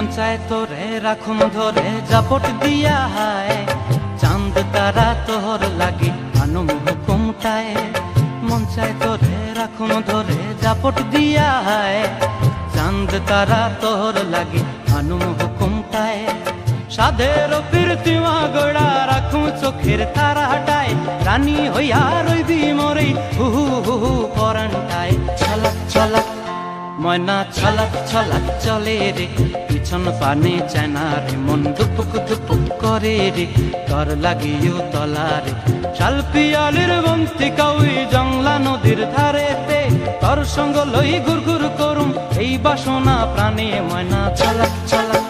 মন চায় তোরে রাখুন ধরে জাপট দিয়া হায়, চাঁদ তারা তোর লাগি আনুম হুকুমটায়। মন চায় তোরে রাখুন ধরে জাপট দিয়া হায়, চাঁদ তারা তোর লাগি আনুম হুকুমটায়। সাধের প্রীতিমা গোড়া রাখুন চোখের তারা হাটায়, রানী হইয়া রইবি মরে হু হু হু হু পরানটায়। ছলাক ছলাক ময়না ছলাক ছলাক চলে রে, পিছন পানে চায়না রে, মন দুপুক দুপুক করে রে, তর লাগিও তলারে। শাল পিয়ালির বন্তি কাউই জংলা নদীর ধারেতে, তর সঙ্গ লই ঘুর ঘুর করুম এই বাসনা প্রাণে। ময়না ছলাক ছলাক